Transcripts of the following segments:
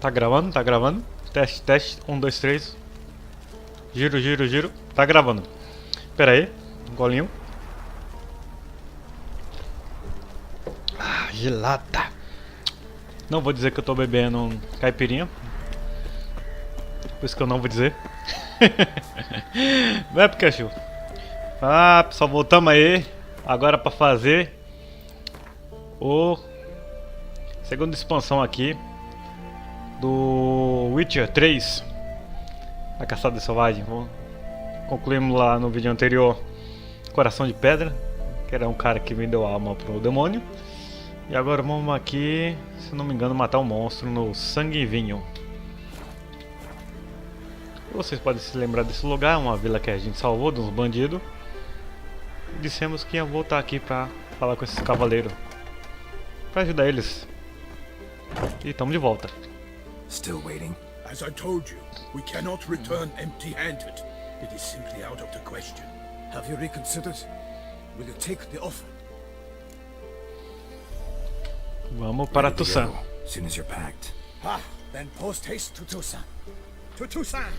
Tá gravando? Tá gravando? Teste, teste. 1, 2, 3. Giro, giro, giro. Tá gravando. Pera aí. Um golinho. Gelada. Não vou dizer que eu tô bebendo caipirinha. Por isso que eu não vou dizer. Não é, Pikachu? Ah, pessoal, voltamos aí. Agora pra fazer o segunda expansão aqui do Witcher 3, a Caçada Selvagem. Concluímos lá no vídeo anterior Coração de Pedra, que era um cara que vendeu alma pro demônio. E agora vamos aqui, se não me engano, matar um monstro no Sangue e Vinho. Vocês podem se lembrar desse lugar, uma vila que a gente salvou de uns bandidos. Dissemos que ia voltar aqui pra falar com esses cavaleiros, pra ajudar eles. E estamos de volta. Still waiting. As I told you, we cannot return empty-handed. It is simply out of the question. Have you reconsidered? Will you take the offer? Vamos para Ready to Toussaint. go, soon as you're packed. Ah, then post haste to Toussaint. To Toussaint!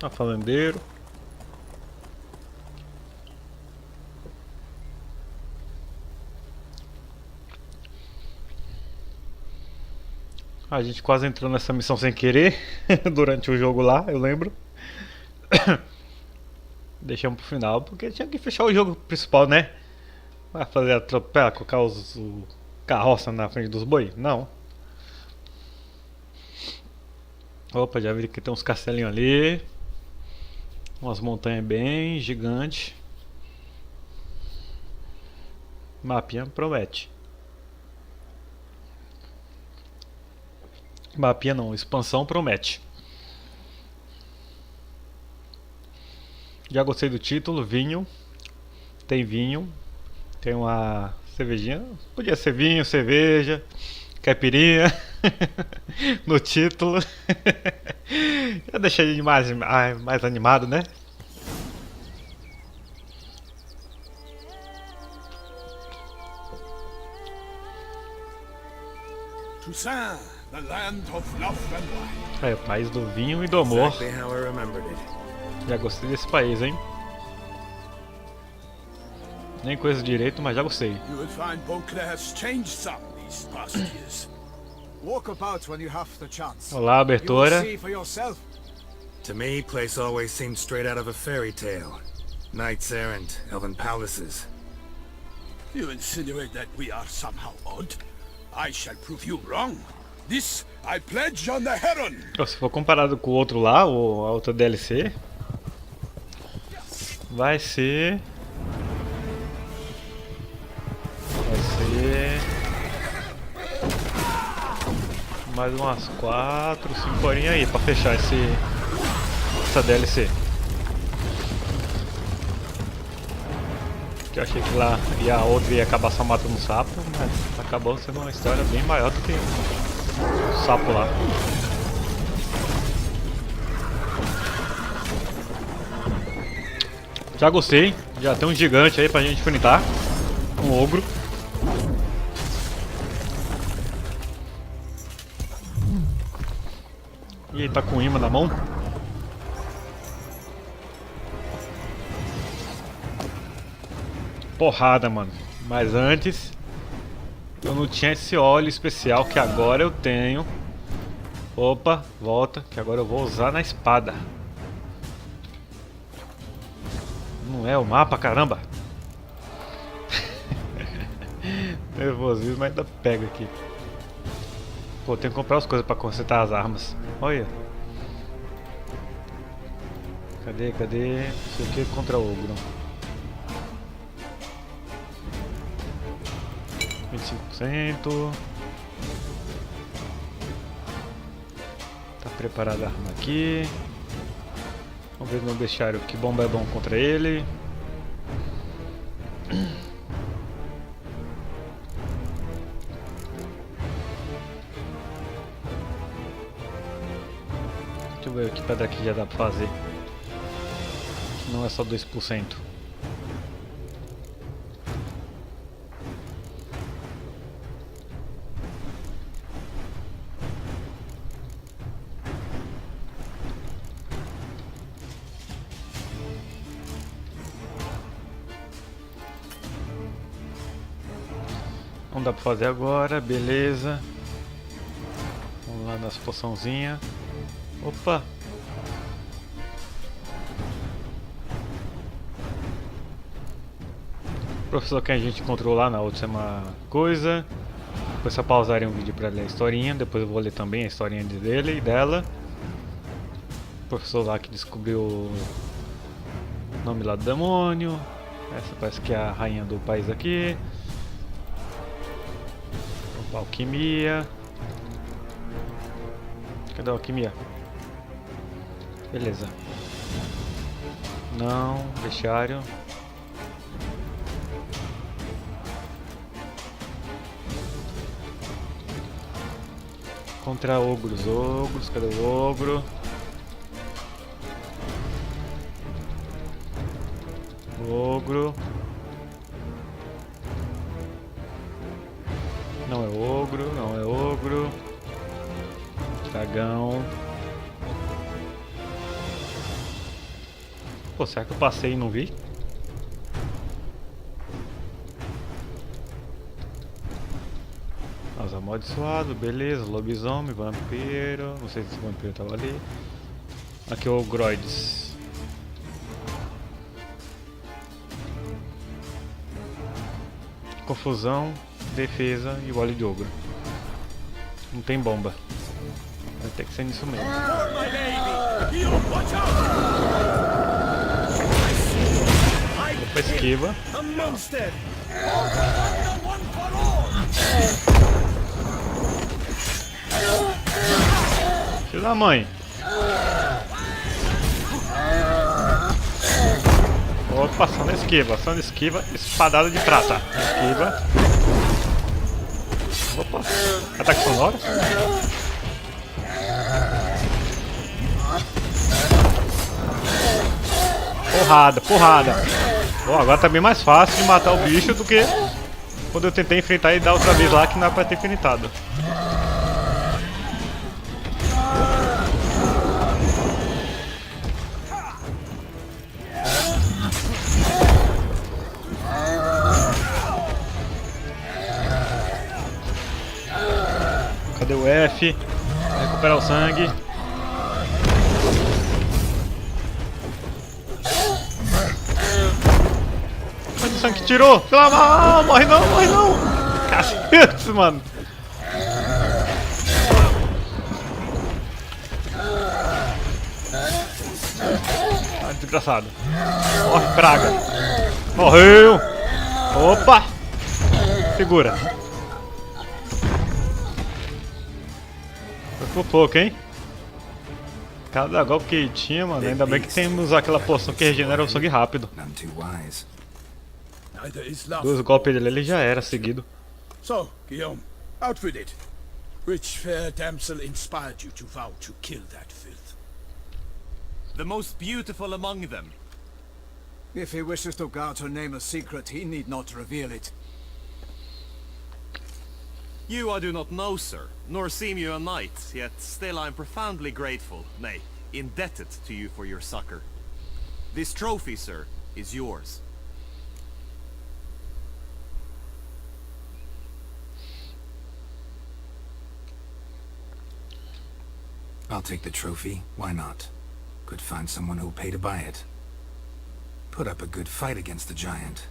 A fazendeiro. A gente quase entrou nessa missão sem querer durante o jogo lá, eu lembro. Deixamos pro final porque tinha que fechar o jogo principal, né? Vai fazer atropela, colocar o carroça na frente dos boi? Não. Opa, já vi que tem uns castelinhos ali. Umas montanhas bem gigantes. Mapinha promete. Mapinha não, expansão promete. Já gostei do título, vinho. Tem vinho. Tem uma cervejinha. Podia ser vinho, cerveja, caipirinha. No título. Já deixei ele mais animado, né? Toussaint, the land of love and wine. É o país do vinho e do amor. Exactly how I remembered it. Já gostei desse país, hein? Nem conheço direito, mas já gostei. You will find Beauclair has changed some these past years. Walk about when you have the chance. Olá, You will abertura. see for yourself. To me, place always seemed straight out of a fairy tale. Knights errant, elven palaces. You insinuate that we are somehow odd? I shall prove you wrong. This I pledge on the Heron. Se for comparado com o outro lá, a outra DLC, vai ser mais umas 4, 5 horinhas aí pra fechar essa DLC. Que eu achei que lá a outra ia acabar só matando um sapo, mas acabou sendo uma história bem maior do que o sapo lá. Já gostei, já tem um gigante aí pra gente enfrentar, um ogro. E ele tá com imã na mão. Porrada, mano. Mas antes eu não tinha esse óleo especial que agora eu tenho. Opa, volta, que agora eu vou usar na espada. Não é o mapa, caramba. Nervosismo ainda pega aqui. Pô, tenho que comprar as coisas pra consertar as armas. Olha. Cadê? Isso aqui é contra o ogro. 25%. Tá preparada a arma aqui. Vamos ver no bestiário que bomba é bom contra ele. Deixa eu ver que pedra aqui já dá pra fazer. Não é só 2%. Não dá pra fazer agora, beleza. Vamos lá nas poçãozinhas. Opa! O professor que a gente encontrou lá na última coisa. Depois só pausarem um vídeo pra ler a historinha. Depois eu vou ler também a historinha dele e dela. O professor lá que descobriu o nome lá do demônio. Essa parece que é a rainha do país aqui. Opa, alquimia. Cadê a alquimia? Beleza. Não, vestiário. Contra ogros, cadê o ogro? Ogro. Não é ogro, não é ogro. Dragão. Pô, será que eu passei e não vi? Os amaldiçoados, beleza. Lobisomem, vampiro. Não sei se esse vampiro tava ali. Aqui é o Groides. Confusão, defesa e o óleo de ogro. Não tem bomba. Vai ter que ser nisso mesmo. Opa, esquiva. Filho da mãe. Opa, só na esquiva, espadada de prata. Esquiva. Opa, ataque sonoro. Porrada, porrada. Bom, agora tá bem mais fácil de matar o bicho do que quando eu tentei enfrentar ele da outra vez lá que não era pra ter enfrentado. Cadê o F? Recuperar o sangue. Olha o sangue que tirou! Pelo amor, morre não, morre não! Cacete, mano! Ah, desgraçado. Morre, praga! Morreu! Opa! Segura! Foi por pouco, hein? Cada golpe que ele tinha, mano, ainda bem que temos aquela poção que regenera o sangue rápido. Dois golpes dele ele já era seguido. So, Guillaume, out with it. Which fair damsel inspired you to vow to kill that filth? The most beautiful among them. If he wishes to guard her name a secret, he need not reveal it. You I do not know, sir, nor seem you a knight, yet still I am profoundly grateful, nay, indebted to you for your succor. This trophy, sir, is yours. I'll take the trophy. Why not? Could find someone who'll pay to buy it. Put up a good fight against the giant.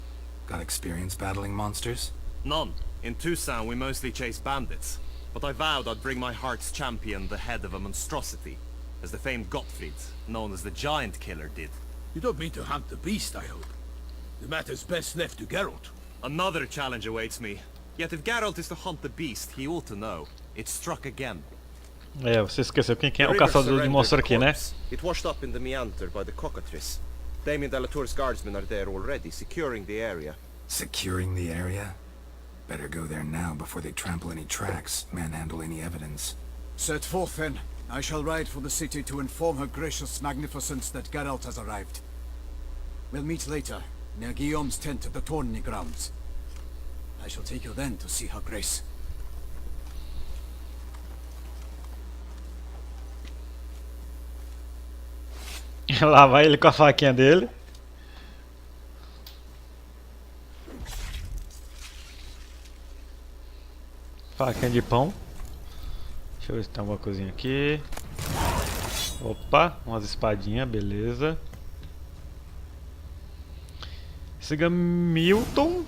Got experience battling monsters? None. In Toussaint we mostly chase bandits, but I vowed I'd bring my heart's champion the head of a monstrosity, as the famed Gottfried, known as the Giant Killer, did. You don't mean to hunt the beast, I hope. The matter's best left to Geralt. Another challenge awaits me. Yet if Geralt is to hunt the beast, he ought to know. It struck again. É, você esqueceu quem é o caçador de monstro aqui, né? It washed up in the meander by the cockatrice. Damien Delatour's guardsmen are there already, securing the area. Securing the area? Better go there now before they trample any tracks, manhandle any evidence. Set forth then. I shall ride for the city to inform her gracious magnificence that Geralt has arrived. We'll meet later, near Guillaume's tent at the Tourney grounds. I shall take you then to see her grace. Lá vai ele com a faquinha dele. Faquinha de pão. Deixa eu ver se tem alguma coisinha aqui. Opa, umas espadinhas, beleza. Siga Milton.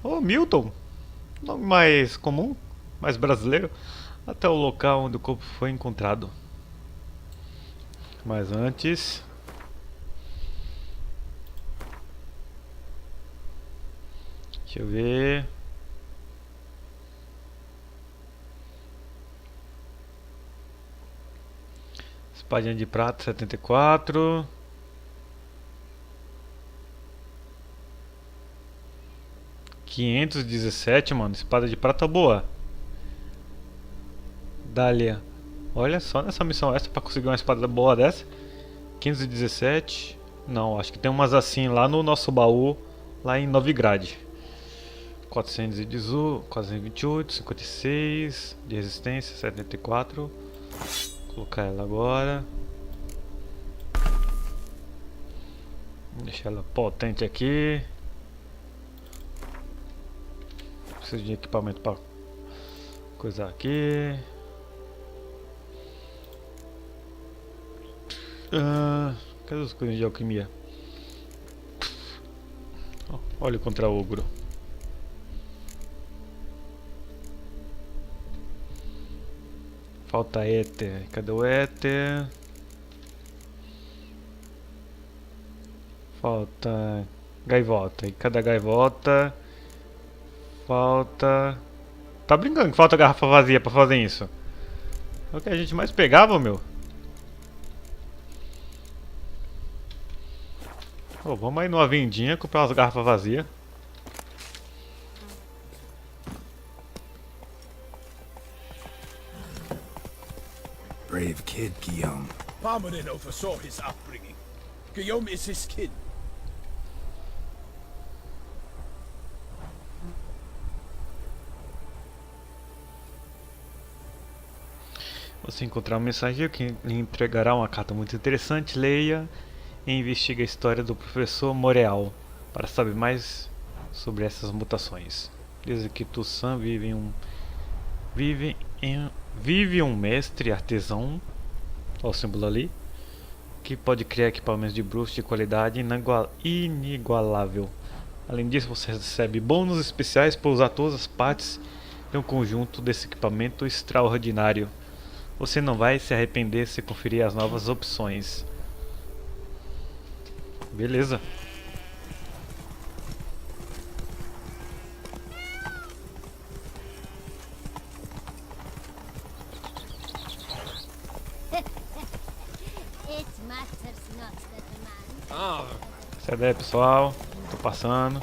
Oh, Milton. Nome mais comum, mais brasileiro. Até o local onde o corpo foi encontrado. Mas antes... Deixa eu ver... Espadinha de prata, 74. $517, mano. Espada de prata boa. Dália. Olha só nessa missão extra pra conseguir uma espada boa dessa. 517. Não, acho que tem umas assim lá no nosso baú. Lá em Novigrad. 418, 428, 56. De resistência, 74. Vou colocar ela agora. Vou deixar ela potente aqui. Preciso de equipamento para coisar aqui. Cadê os coisas de alquimia? Olha contra o ogro. Falta éter. Cadê o éter? Falta gaivota. E cada gaivota falta... Tá brincando que falta garrafa vazia pra fazer isso? É o que a gente mais pegava, meu. Oh, vamos aí numa vendinha comprar umas garrafas vazias. Brave kid, Guillaume. Parmanin oversaw his upbringing. Guillaume is his kin. Você encontrará um mensageiro que lhe entregará uma carta muito interessante. Leia e investigue a história do professor Moreal para saber mais sobre essas mutações. Desde que Toussaint vive um mestre artesão, olha o símbolo ali, que pode criar equipamentos de bruxo de qualidade inigualável. Além disso, você recebe bônus especiais por usar todas as partes de um conjunto desse equipamento extraordinário. Você não vai se arrepender se conferir as novas opções. Beleza. It matters not that a man. Sai daí, pessoal. Tô passando.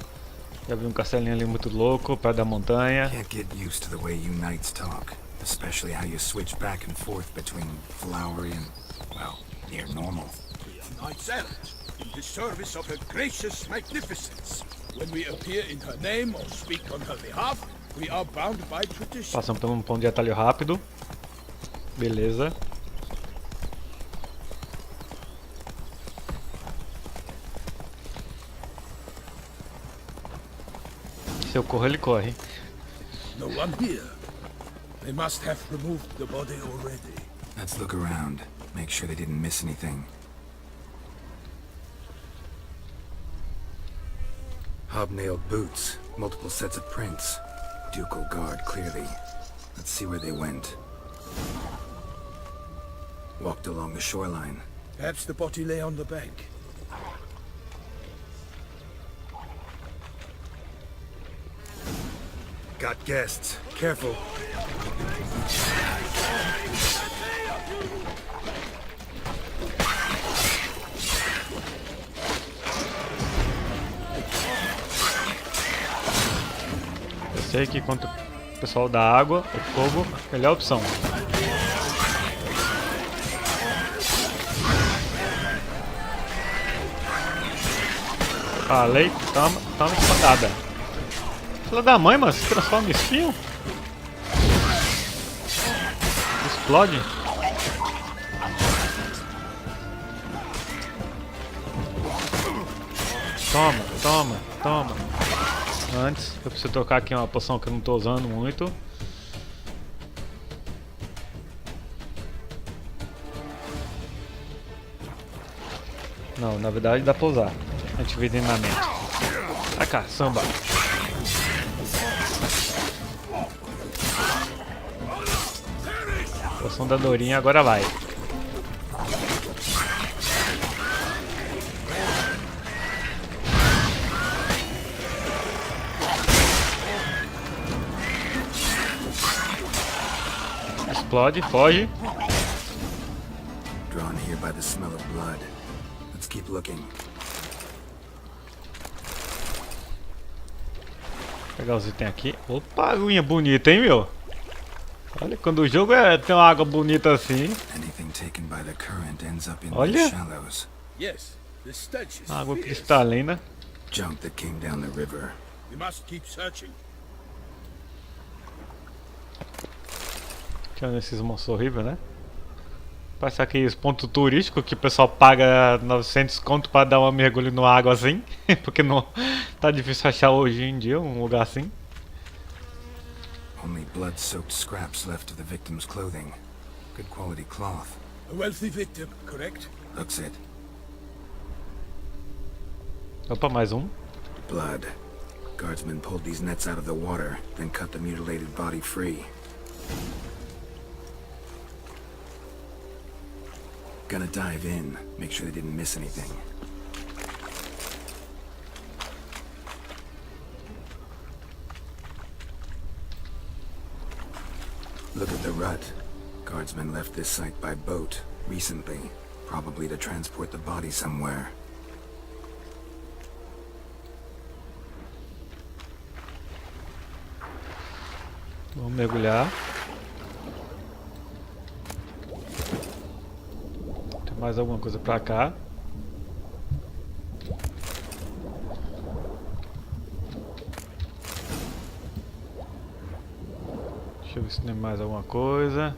Já vi um castelinho ali muito louco, perto da montanha. Can't get used to the way you knights talk. Especially how you switch back and forth between flowery and, well, near normal. We are knights errant, in the service of her gracious magnificence. When we appear in her name or speak on her behalf, we are bound by tradition. Passamos por um ponto de atalho rápido. Beleza. Se eu corro, ele corre. No one here. They must have removed the body already. Let's look around. Make sure they didn't miss anything. Hobnailed boots. Multiple sets of prints. Ducal guard, clearly. Let's see where they went. Walked along the shoreline. Perhaps the body lay on the bank. Got guests. Careful. Eu sei que contra o pessoal da água, o fogo, a melhor opção. Falei, toma espadada. Filha da mãe, mano, se transforma em espinho? Explode? Toma. Antes, eu preciso trocar aqui uma poção que eu não tô usando muito. Não, na verdade dá pra usar. Antivenenamento. Pra cá, samba. Poção da Dorinha agora vai. Explode, foge. Drawn here by the smell of blood. Let's keep looking. Vou pegar os itens aqui. Opa, aguinha bonita, hein, meu? Olha, quando o jogo tem uma água bonita assim. Anything taken by the current ends up in Olha. the shallows. Yes, the stench is Água fierce. cristalina. Junk that came down the river. We must keep searching. Tirando esses monstros horríveis, né? Parece aqueles pontos turísticos que o pessoal paga 900 conto pra dar um mergulho na água assim. Porque não tá difícil achar hoje em dia um lugar assim. Only blood-soaked scraps left of the victim's clothing. Good quality cloth. A wealthy victim, correct? Looks it. Opa, mais um. Blood. Guardsmen pulled these nets out of the water, then cut the mutilated body free. Gonna dive in, make sure they didn't miss anything. Look at the rut. Guardsmen left this site by boat, recently. Probably to transport the body somewhere. Vamos mergulhar. Tem mais alguma coisa pra cá? Deixa eu ver se tem mais alguma coisa.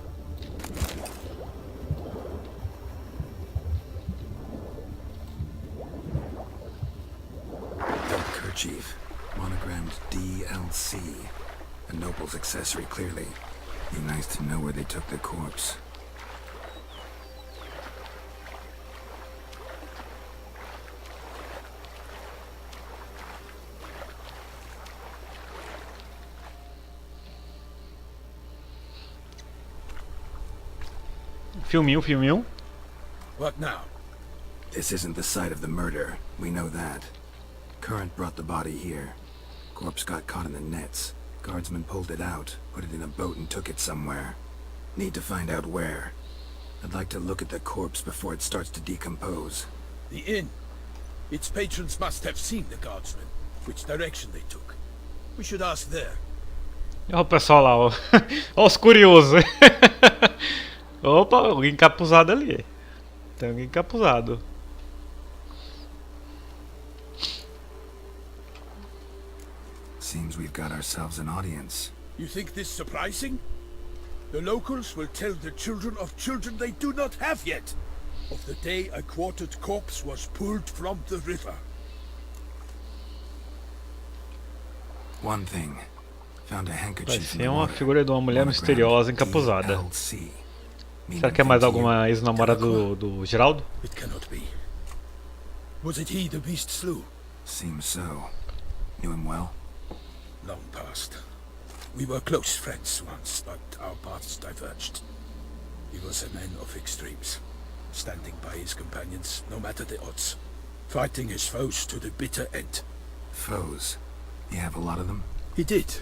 Dark kerchief, monogrammed DLC. A noble's accessory, clearly. Be nice to know where they took the corpse. Filminho, filminho. What now? This isn't the site of the murder. We know that. Current brought the body here. Corpse got caught in the nets. Guardsmen pulled it out, put it in a boat and took it somewhere. Need to find out where. I'd like to look at the corpse before it starts to decompose. The inn. Its patrons must have seen the guardsmen. Which direction they took. We should ask there. Olha o pessoal lá, ó. Olha os curiosos. Opa, alguém encapuzado ali. Tem alguém encapuzado. Seems we've got ourselves an audience. You think this surprising? The locals will tell the children of children they do not have yet. Of the day a quartered corpse was pulled from the river. One thing. Found a Vai handkerchief in ser the uma water. figura de uma mulher misteriosa encapuzada. DLC. Será que é mais alguma ex-namorada do Geraldo? It cannot be. Was it he the beast slew? Seems so. Knew him well? Long past. We were close friends once, but our paths diverged. He was a man of extremes, standing by his companions, no matter the odds, fighting his foes to the bitter end. Foes. You have a lot of them? He did,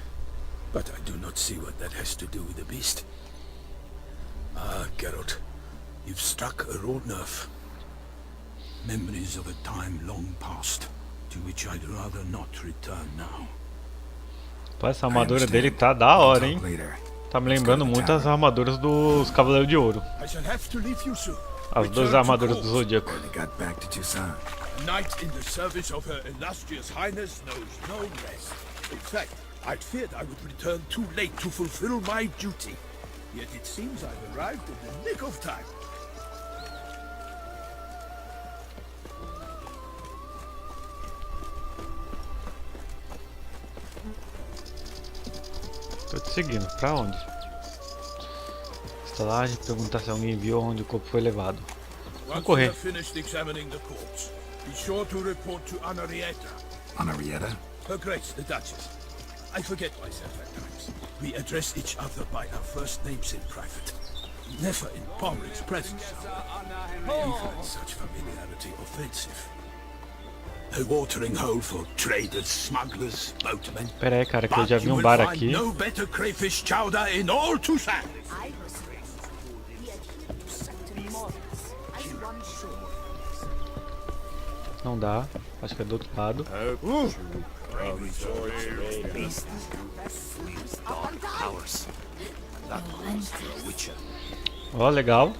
but I do not see what that has to do with the beast. Ah, Geralt, you've struck a raw nerve. Memories of a time long past, to which I'd rather not return now. Pô, essa armadura dele tá da hora, hein? Later. Tá me lembrando muito as armaduras dos Cavaleiros de Ouro. I shall have to leave you soon. As duas armaduras do Zodíaco. Barely got back to Toussaint. A knight in the service of Her Illustrious Highness knows no rest. In fact, I'd feared I would return too late to fulfill my duty. Yet it seems I've arrived in the nick of time. Tô te seguindo. Pra onde? Estalagem, perguntar se alguém viu onde o corpo foi levado. Once correr. you have finished examining the corpse, be sure to report to Anarietta, Anarietta? Her Grace, the Duchess. I forget myself at times. We address each other by our first names in private. Never in Pomri's presence. We find such familiarity offensive. A watering hole for traders, smugglers, boatmen. Pera aí, cara, que eu But já you vi um will bar find aqui. no better crayfish chowder in all Toussaint. I was raised the adhere to certain morals as one should. Não dá. Acho que é do outro lado. Powers. That belongs to a witcher. Ó, legal.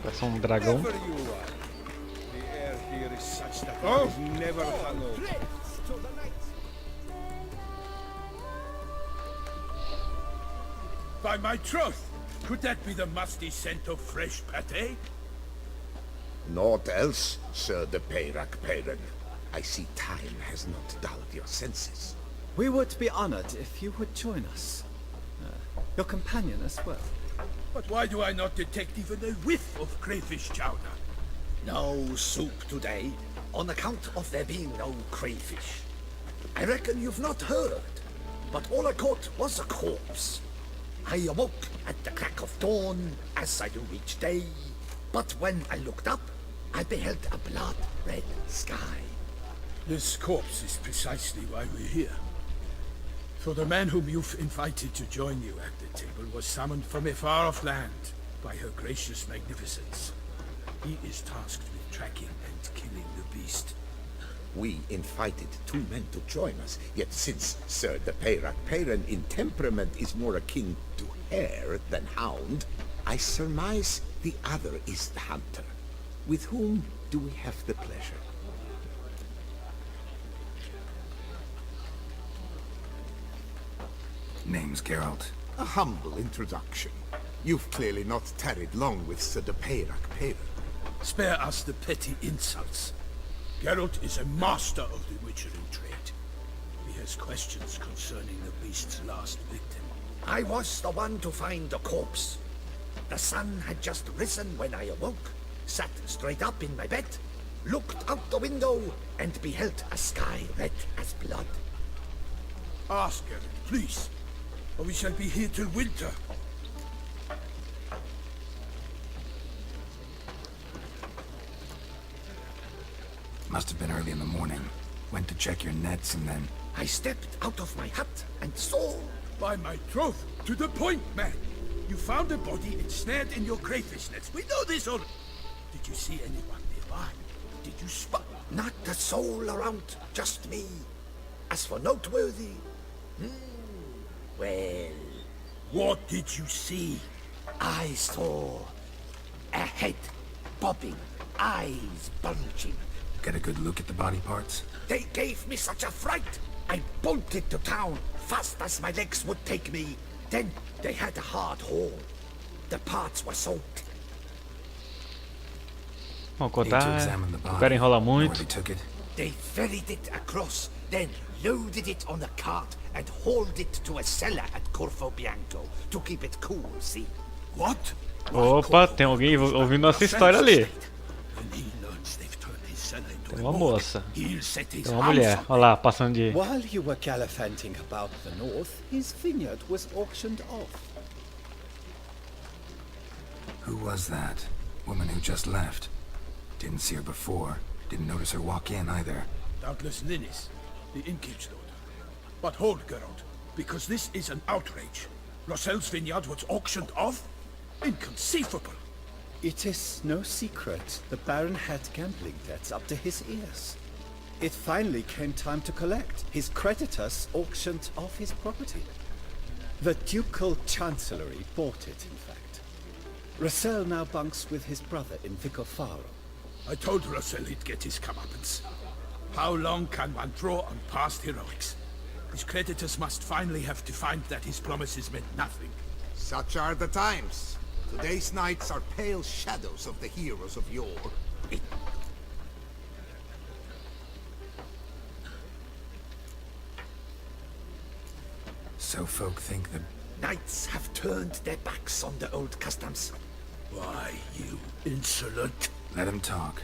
Parece um dragão. By my troth, could that be the musty scent of fresh pate? Naught else, Sir de Peyrac Peyran. I see time has not dulled your senses. We would be honored if you would join us. Your companion as well. But why do I not detect even a whiff of crayfish chowder? No soup today, on account of there being no crayfish. I reckon you've not heard, but all I caught was a corpse. I awoke at the crack of dawn, as I do each day, but when I looked up, I beheld a blood-red sky. This corpse is precisely why we're here. For the man whom you've invited to join you at the table was summoned from a far-off land by her gracious magnificence. He is tasked with tracking and killing the beast. We invited two men to join us, yet since Sir de Peyrac Peyran in temperament is more akin to hare than hound, I surmise the other is the hunter. With whom do we have the pleasure? Name's Geralt. A humble introduction. You've clearly not tarried long with Sir de Peyrac Peyran. Spare us the petty insults. Geralt is a master of the witchering trade. He has questions concerning the beast's last victim. I was the one to find the corpse. The sun had just risen when I awoke, sat straight up in my bed, looked out the window, and beheld a sky red as blood. Ask Geralt, please, or we shall be here till winter. Must have been early in the morning. Went to check your nets and then... I stepped out of my hut and saw... By my troth, to the point, man. You found a body ensnared in your crayfish nets. We know this already. Did you see anyone nearby? Did you spot? Not a soul around, just me. As for noteworthy... well... What did you see? I saw... a head bobbing, eyes bulging. Get a good look at the body parts? They gave me such a fright. I bolted to town, fast as my legs would take me. Then they had a hard haul. The parts were soaked. Vamos Need to contar. examine the body. Espera enrolar Know where muito. they took it? They ferried it across, then loaded it on a cart and hauled it to a cellar at Corvo Bianco to keep it cool, see? What? Opa, tem alguém ouvindo nossa história ali. When he learns they've turned his cellar into Tem a uma morgue, moça. he'll set his Tem uma house mulher. on Olha lá, passando de. While you were gallivanting about the north, his vineyard was auctioned off. Who was that? Woman who just left. Didn't see her before. Didn't notice her walk in either. Doubtless Ninnis, the innkeep's daughter. But hold, Geralt, because this is an outrage. Rossel's vineyard was auctioned off? Inconceivable. It is no secret the Baron had gambling debts up to his ears. It finally came time to collect. His creditors auctioned off his property. The Ducal Chancellery bought it, in fact. Rossel now bunks with his brother in Vicofaro. I told Rossel he'd get his comeuppance. How long can one draw on past heroics? His creditors must finally have to find that his promises meant nothing. Such are the times. Today's knights are pale shadows of the heroes of yore. So folk think the knights have turned their backs on the old customs. Why, you insolent? Let him talk.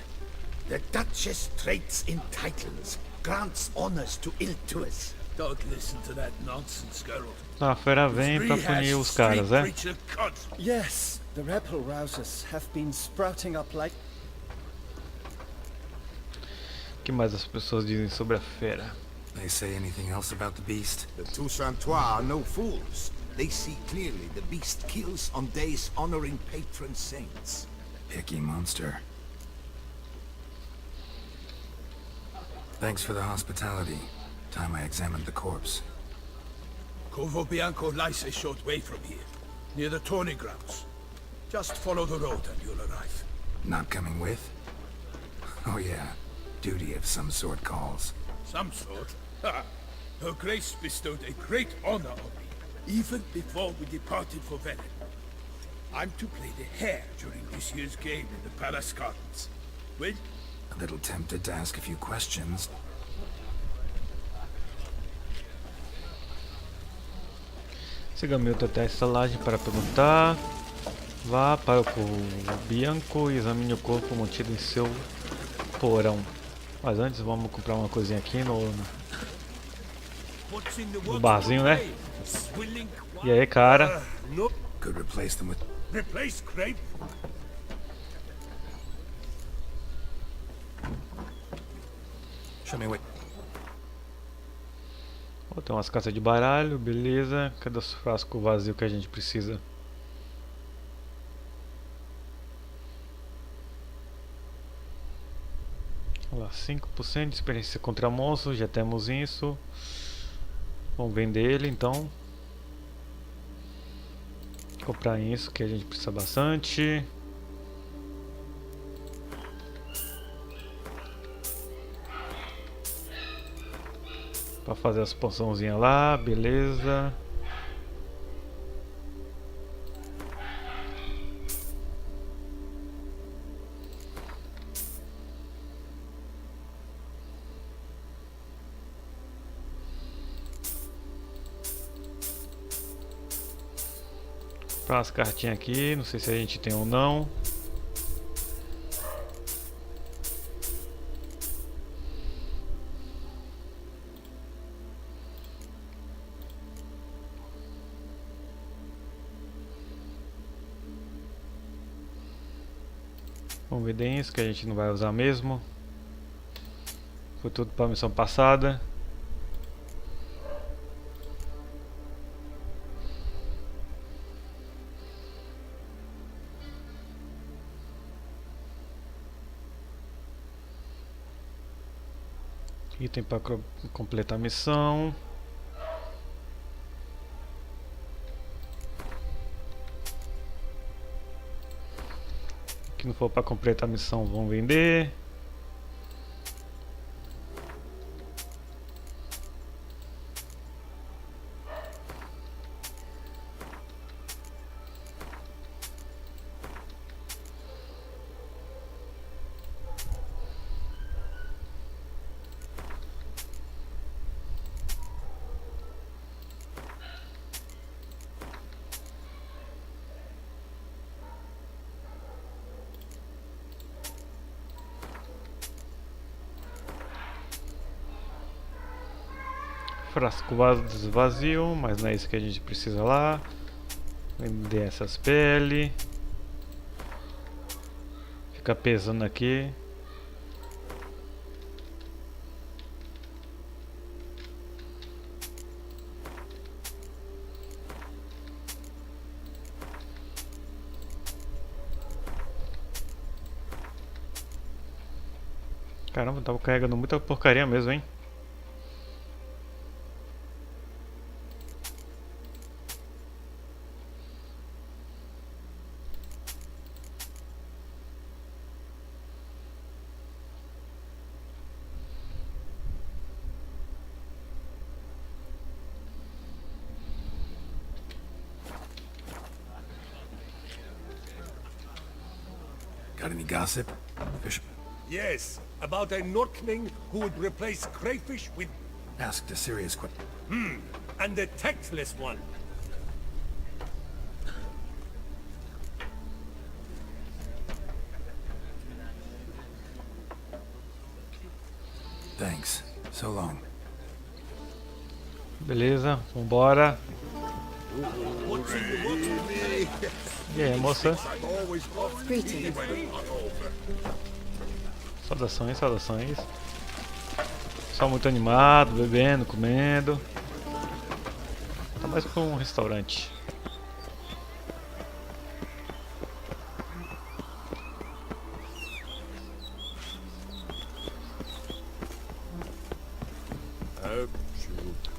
The Duchess trades in titles, grants honors to ill-doers. Don't listen to that nonsense, Geralt. A fera vem pra punir os caras, é? Yes, the rebel rousers have been sprouting up like... O que mais as pessoas dizem sobre a fera? They say anything else about the beast? The Toussaintois are no fools. They see clearly the beast kills on days honoring patron saints. Picky monster. Thanks for the hospitality. Time I examined the corpse. Corvo Bianco lies a short way from here, near the tourney grounds. Just follow the road and you'll arrive. Not coming with? Oh yeah, duty of some sort calls. Some sort? Ha! Her Grace bestowed a great honor on me, even before we departed for Velen. I'm to play the hare during this year's game in the Palace Gardens. Well, A little tempted to ask a few questions. Siga Milton até a estalagem para perguntar. Vá para o Bianco e examine o corpo mantido em seu porão. Mas antes vamos comprar uma coisinha aqui no barzinho, né? E aí, cara? Could replace them with... replace crepe? Show me what... Oh, tem umas caixas de baralho, beleza. Cadê os frascos vazios que a gente precisa? Olha lá, 5% de experiência contra monstros, já temos isso. Vamos vender ele então. Comprar isso que a gente precisa bastante. Pra fazer as poçãozinhas lá, beleza. Comprar as cartinhas aqui, não sei se a gente tem ou não. Vamos ver isso que a gente não vai usar mesmo. Foi tudo para a missão passada. Item para completar a missão. Que não for para completar a missão, vão vender. Frasco vazio, mas não é isso que a gente precisa lá. Vender essas peles. Fica pesando aqui. Caramba, tava carregando muita porcaria mesmo, hein? Got any gossip? Fish... Yes, about a Norkning who would replace crayfish with... Asked a serious question. and the tactless one. Thanks. So long. Beleza, vambora. E aí, moça? Greetings. Saudações, saudações. Só muito animado, bebendo, comendo. Tá mais pra um restaurante.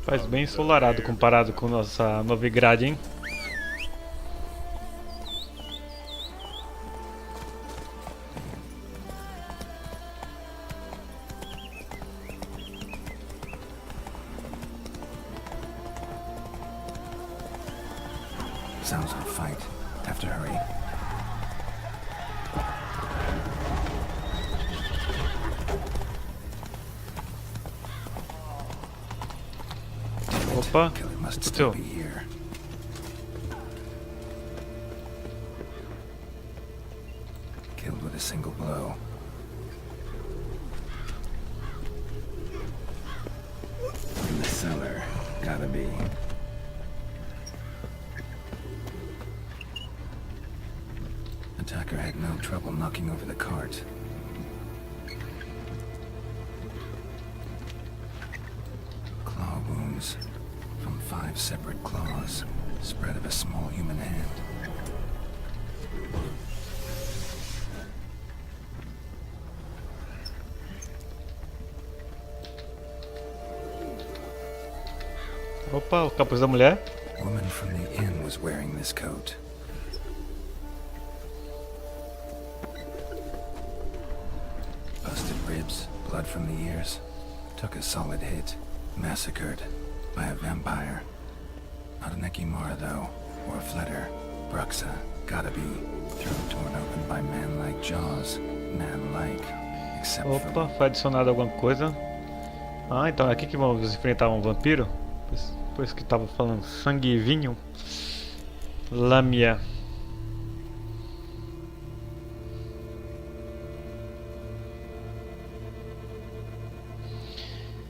Faz bem ensolarado comparado com nossa Novigrad, hein? Sounds like a fight. Have to hurry. Opa, Killer must o que still aconteceu? be here. Killed with a single blow. In the cellar. Gotta be. Attacker had no trouble knocking over the cart. Claw wounds from 5 separate claws, spread of a small human hand. Opa, o capuz da mulher. Woman from the inn was wearing this coat. Busted ribs, blood from the ears. Took a solid hit. Massacred by a vampire. Not an Ekimara though, or a Fletter. Bruxa, gotta be. Throat torn open by man-like jaws. Man-like. Except Opa, for... foi adicionado alguma coisa. Ah, então é aqui que vamos enfrentar um vampiro? Pois que tava falando sangue e vinho. Lâmia.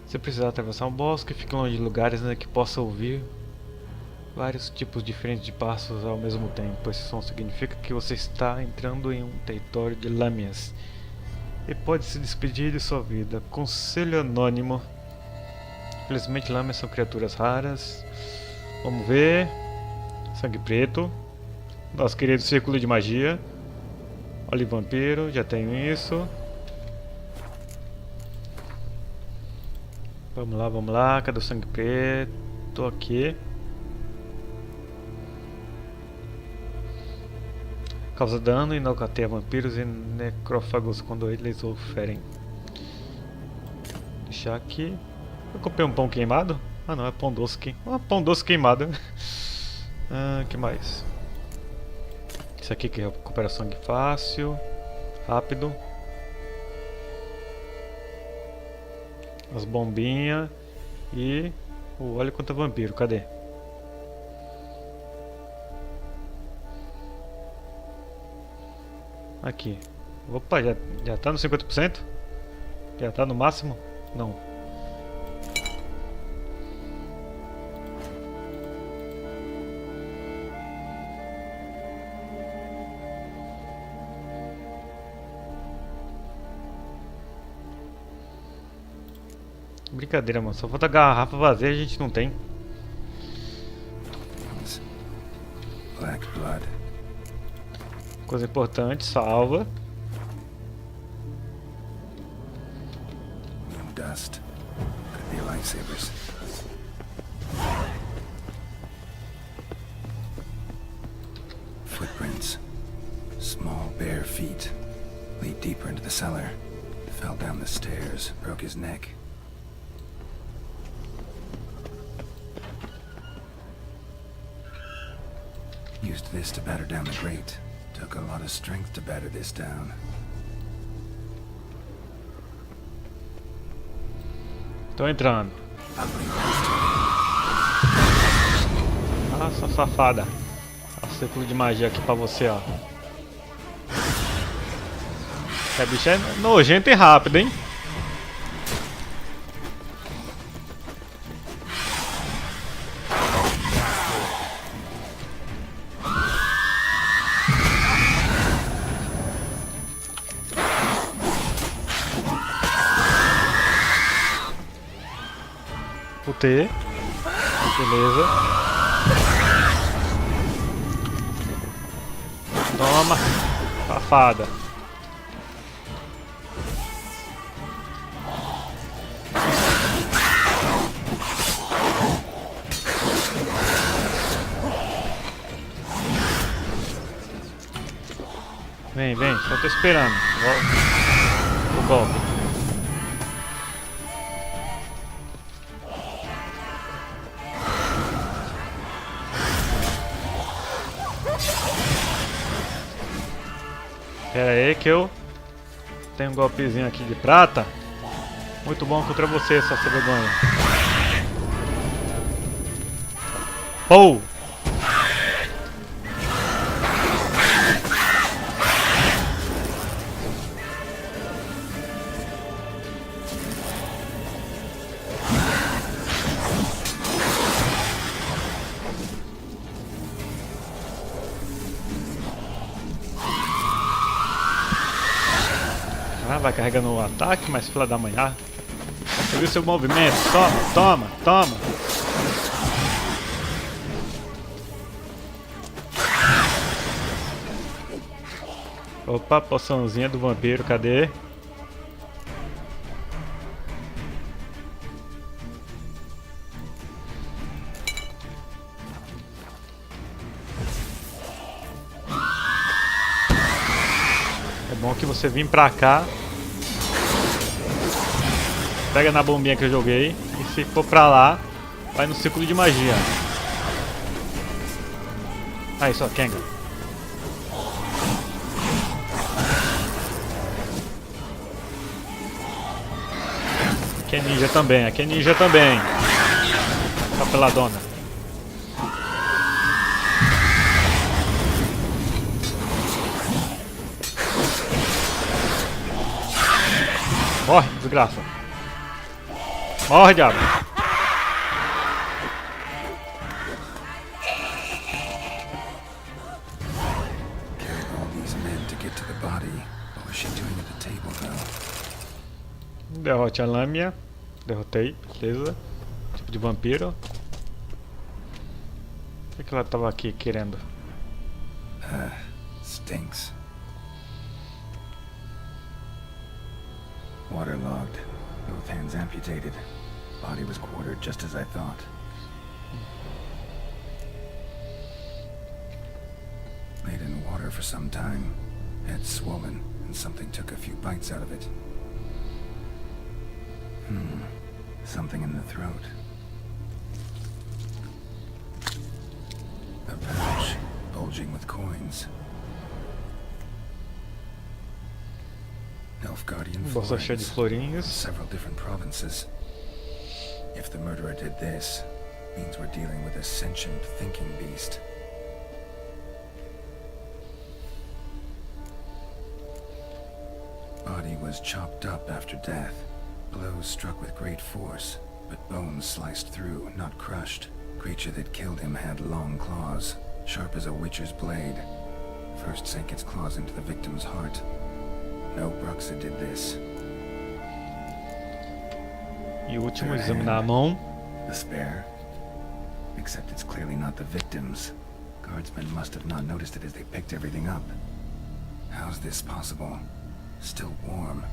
Se precisar atravessar um bosque, fique longe de lugares que possa ouvir vários tipos diferentes de passos ao mesmo tempo. Esse som significa que você está entrando em um território de lâmias e pode se despedir de sua vida. Conselho anônimo. Infelizmente, lâmias são criaturas raras. Vamos ver. Sangue preto. Nosso querido círculo de magia. Olha o vampiro, já tenho isso. Vamos lá, cadê o sangue preto? Aqui. Causa dano e nocauteia vampiros e necrófagos quando eles o ferem. Deixar aqui. Eu comprei um pão queimado? Ah não, é pão doce pão doce queimado. Que mais? Isso aqui que recupera sangue fácil. Rápido. As bombinhas e o óleo contra vampiro, cadê? Aqui. Opa, já tá no 50%? Já tá no máximo? Não. Brincadeira, mano. Só falta garrafa vazia e a gente não tem. Black blood. Coisa importante, salva. Moon dust. Could be lifesavers. Footprints. Small bare feet. Lead deeper into the cellar. Fell down the stairs. Broke his neck. Used this to batter down the grate. Took a lot of strength to batter this down. Tô entrando. Ah, sua safada. Ó, círculo de magia aqui pra você, ó. A bicha é nojenta e rápida, hein? O T. Beleza. Toma, safada. Vem, vem, só tô esperando. O golpe. Pera aí que eu tenho um golpezinho aqui de prata. Muito bom contra você, sua vergonha. Pou! Ah, vai carregando o ataque, mas fila da manhã. Você viu seu movimento? Toma, toma, toma. Opa, poçãozinha do vampiro, cadê? É bom que você vir pra cá. Pega na bombinha que eu joguei. E se for pra lá, vai no círculo de magia. Aí só, Kenga. Aqui é ninja também, aqui é ninja também. Capeladona. Morre, desgraça. Morre, diabo. Carried all these men to get to the body. What was she doing at the table, though? Derrote a lâmina. Derrotei, beleza. Tipo de vampiro. O que ela tava aqui querendo? Stinks. Waterlogged. Both hands amputated. Body was quartered just as I thought. Laid in water for some time. Head swollen, and something took a few bites out of it. Something in the throat. A pouch, bulging with coins. Nilfgaardian Bolsa cheia de florins. florinhos. Several different provinces. If the murderer did this, means we're dealing with a sentient thinking beast. Body was chopped up after death. Blows struck with great force, but bones sliced through, not crushed. Creature that killed him had long claws, sharp as a witcher's blade. First sank its claws into the victim's heart. No Bruxa did this. E o último, examinar a mão. The spare? Except it's clearly not the victim's. Guardsmen must have not noticed it as they picked everything up. How's this possible? Still warm.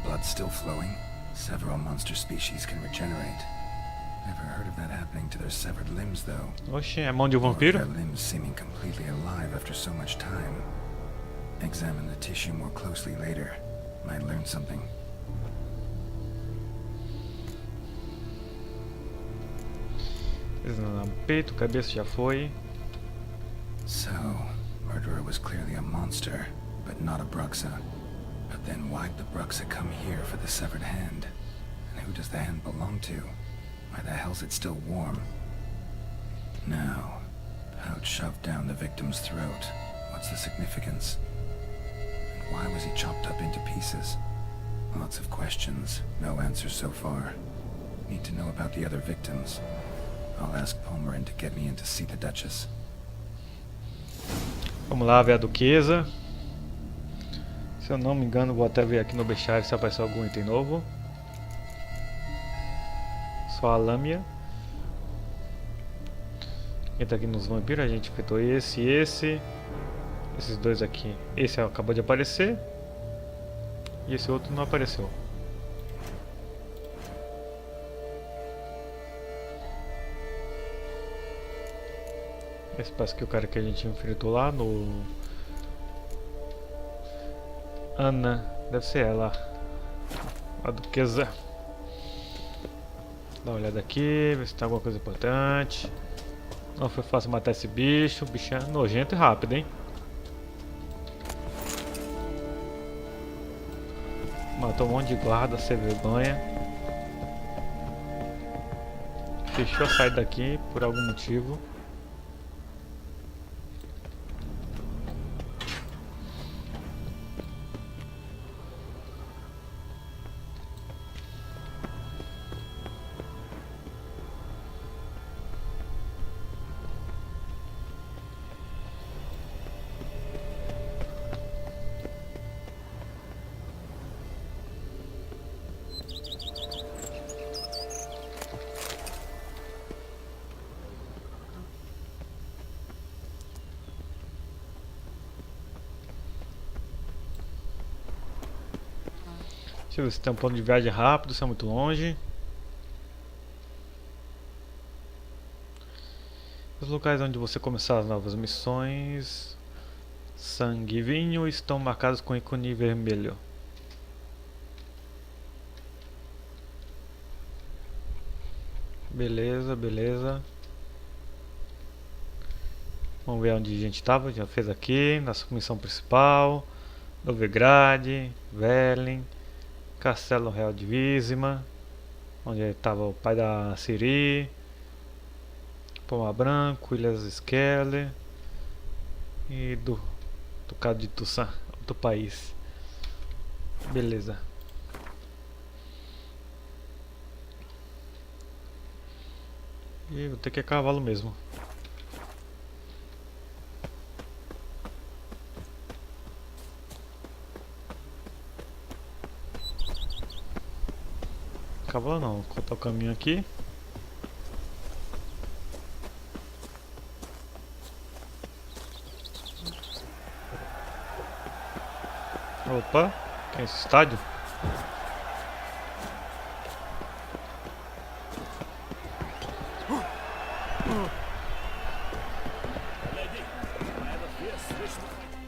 Blood still flowing. Several monster species can regenerate. Never heard of that happening to their severed limbs, though. Oxe, é mão de um Or vampiro? their limbs seeming completely alive after so much time. Examine the tissue more closely later. Might learn something. Examinar peito, cabeça já foi. So, murderer was clearly a monster, but not a Bruxa. But then why'd the Bruxa come here for the severed hand? And who does the hand belong to? Why the hell's it still warm? Now, pouch shoved down the victim's throat. What's the significance? And why was he chopped up into pieces? Lots of questions, no answers so far. Need to know about the other victims. I'll ask Palmerin to get me in to see the Duchess. Vamos lá ver a duquesa. Se eu não me engano, vou até ver aqui no bestiário se apareceu algum item novo. Só a lâmina. Entra aqui nos vampiros, a gente enfrentou esse e esse. Esses dois aqui. Esse acabou de aparecer. E esse outro não apareceu. Esse parece que é o cara que a gente enfrentou lá no... Ana, deve ser ela. A duquesa. Dá uma olhada aqui, ver se tem alguma coisa importante. Não foi fácil matar esse bicho. O bicho é nojento e rápido, hein? Matou um monte de guarda, sem vergonha. Deixou eu sair daqui por algum motivo. Deixa eu ver se tem um ponto de viagem rápido, se é muito longe. Os locais onde você começar as novas missões, sangue e vinho, estão marcados com ícone vermelho. Beleza, beleza. Vamos ver onde a gente estava. Já fez aqui, nossa missão principal. Novigrad, Velen, Castelo Real de Vizima, onde estava o pai da Ciri, Poma Branco, Ilhas Skeller e do Ducado de Tussan, outro país. Beleza. E vou ter que ir a cavalo mesmo. Cavalo não, vou cortar o caminho aqui. Opa, que é esse estádio?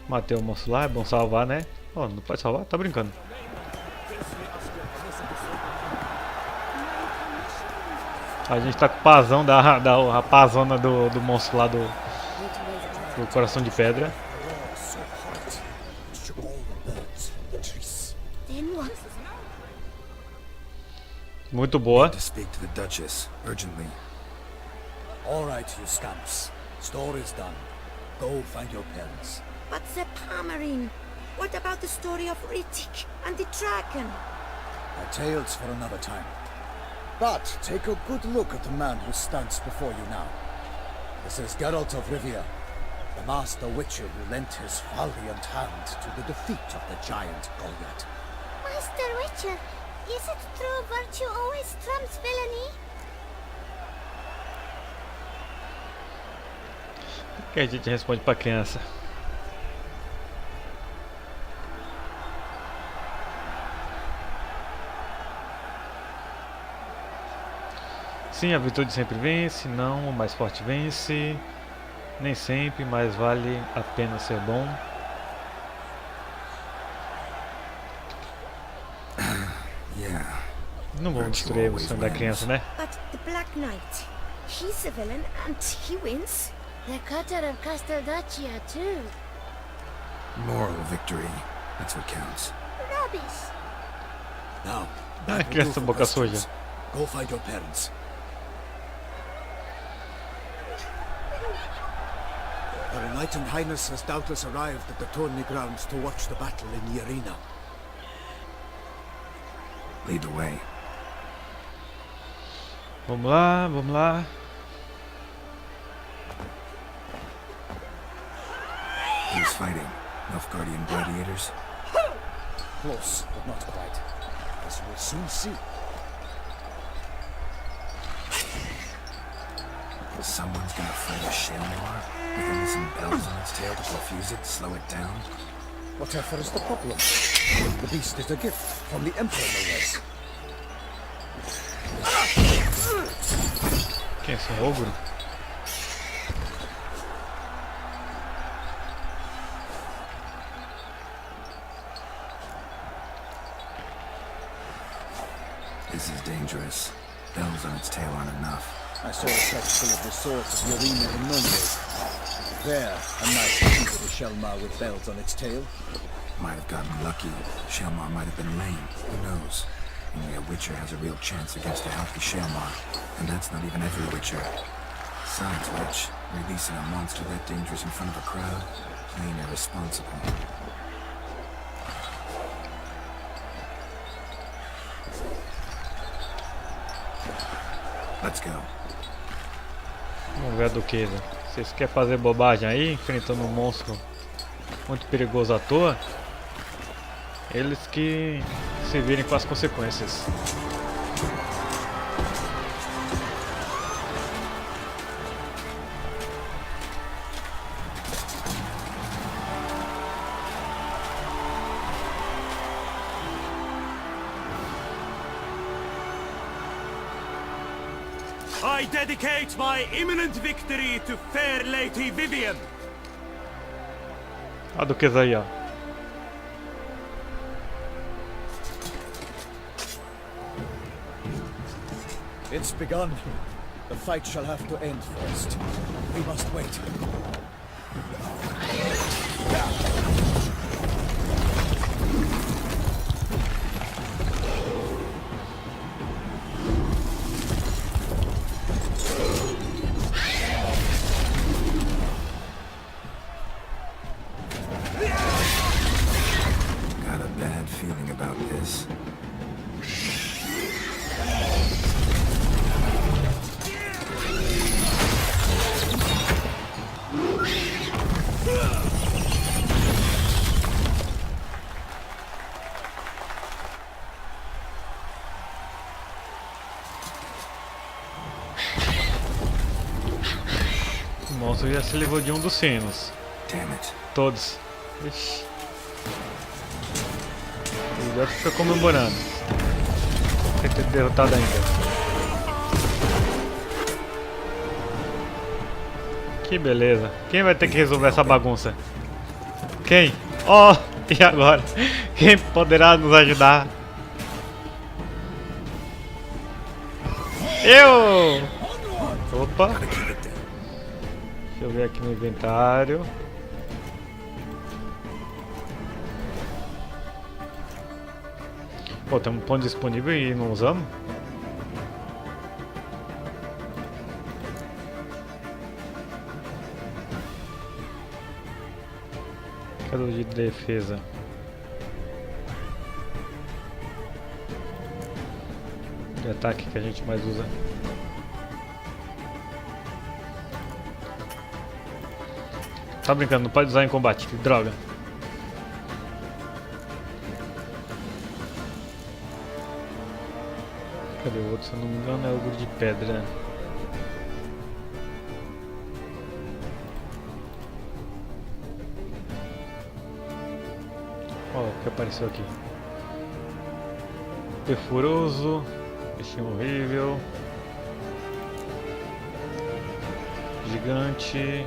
Matei o moço lá, é bom salvar, né? Oh, não pode salvar? Tá brincando. A gente tá com o pazão da rapazona do monstro lá do coração de pedra. Muito boa. To speak to the Duchess urgently. All right, you scamps. Story's done. Go find your parents. But the Palmerine, what about the story of Rittik and the dragon? Our tales for another time. But take a good look at the man who stands before you now. This is Geralt of Rivia, the master witcher who lent his valiant hand to the defeat of the giant Goliath. Master Witcher, is it true virtue always trumps villainy? O que a gente responde pra criança? Sim, a virtude sempre vence, não, o mais forte vence. Nem sempre, mas vale a pena ser bom. Yeah. Não vamos destruir o sonho da criança, né? But the Black Knight, he's a villain and he wins. The cutter of Casteldacia too. Moral victory. That's what counts. Rubbish. Now, Ah, that will do criança for boca suja. questions. Go find your parents. Her Enlightened Highness has doubtless arrived at the tourney grounds to watch the battle in the arena. Lead the way. Vamos lá, vamos lá. Who's fighting? Nilfgaardian gladiators? Close, but not quite. As we'll soon see. Someone's gonna fight a Shelmar with only some bells on its tail to confuse it, slow it down. Whatever is the problem? The beast is a gift from the Emperor, no less. Quem é esse ogro? This is dangerous. Bells on its tail aren't enough. I saw a chest full of the swords of Yorina and Nunez. There, a nice beautiful Shelmar with bells on its tail. Might have gotten lucky. Shelmar might have been lame. Who knows? Only a Witcher has a real chance against a healthy Shelmar. And that's not even every Witcher. Besides which, releasing a monster that dangerous in front of a crowd, plain irresponsible. Let's go. Vamos ver a duquesa. Vocês querem fazer bobagem aí, enfrentando um monstro muito perigoso à toa? Eles que se virem com as consequências. I dedicate my imminent victory to fair Lady Vivian. A duquesa aí, ó. It's begun. The fight shall have to end first. We must wait. Got a bad feeling about this. O monstro já se livrou de um dos sinos. Damn it. Todos. Ixi. O Deus fica comemorando. Tem que ter derrotado ainda. Que beleza. Quem vai ter que resolver essa bagunça? Quem? Oh, e agora? Quem poderá nos ajudar? Eu! Opa! Deixa eu ver aqui no inventário. Pô, tem um ponto disponível e não usamos? Cadê o de defesa? De ataque que a gente mais usa. Tá brincando, não pode usar em combate, que droga. Cadê o outro? Se eu não me engano é ogro de pedra. Ó, o que apareceu aqui. Perfuroso. Bichinho horrível. Gigante.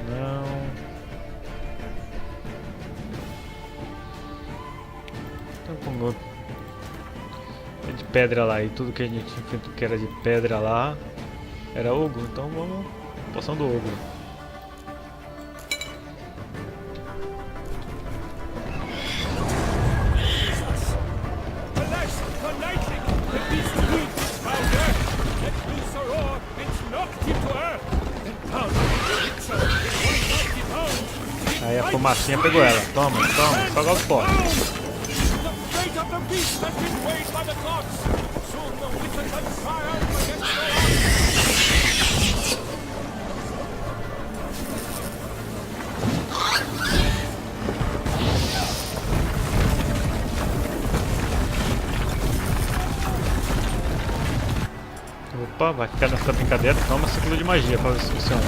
Não. Então como é de pedra lá e tudo que a gente enfrentou que era de pedra lá era ogro, então vamos poção do ogro. Aí a fumacinha pegou ela. Toma, toma, só golpe forte. Opa, vai ficar nessa brincadeira. Toma ciclo de magia pra ver se funciona.